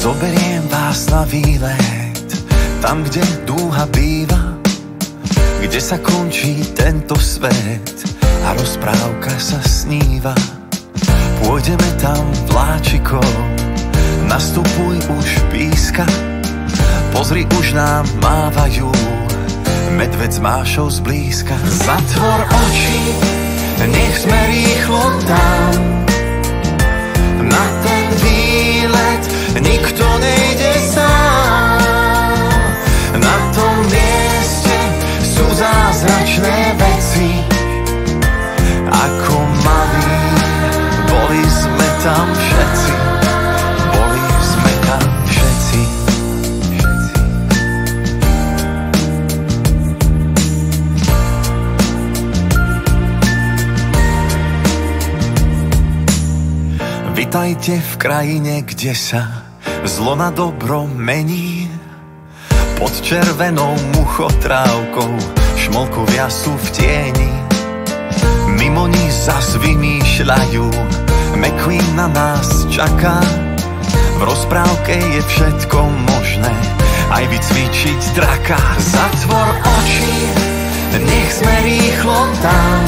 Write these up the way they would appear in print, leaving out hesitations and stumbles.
Zoberiem vás na výlet, tam, kde dúha býva, kde sa končí tento svet a rozprávka sa sníva. Pôjdeme tam vláčikom, nastupuj už píska, pozri už nám mávajú medveď s Mášou zblízka. Zatvor oči, nech sme rýchlo tam, na ten výlet nikto nejde sám. Na tom mieste sú zázračné veci, ako malí boli sme tam všetci, boli sme tam všetci. Vitajte v krajine, kde sa zlo na dobro mení. Pod červenou muchotrávkou šmolkovia sú v tieni. Mimo ní zas vymýšľajú, McQueen na nás čaká. V rozprávke je všetko možné, aj vycvičiť draka. Zatvor oči, nech sme rýchlo tam,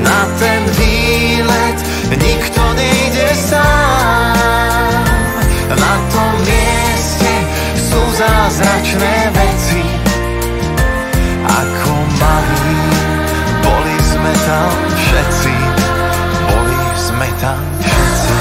na ten výlet nikto nejde sám. Na tom mieste sú zázračné veci, ako malí boli sme tam všetci, boli sme tam všetci.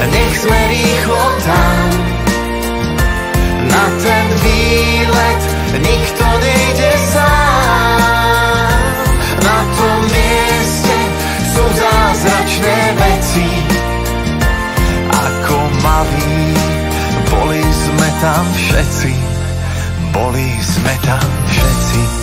Nech sme rýchlo tam, na ten výlet nikto nejde sám. Na tom mieste sú zázračné veci, ako malí boli sme tam všetci, boli sme tam všetci.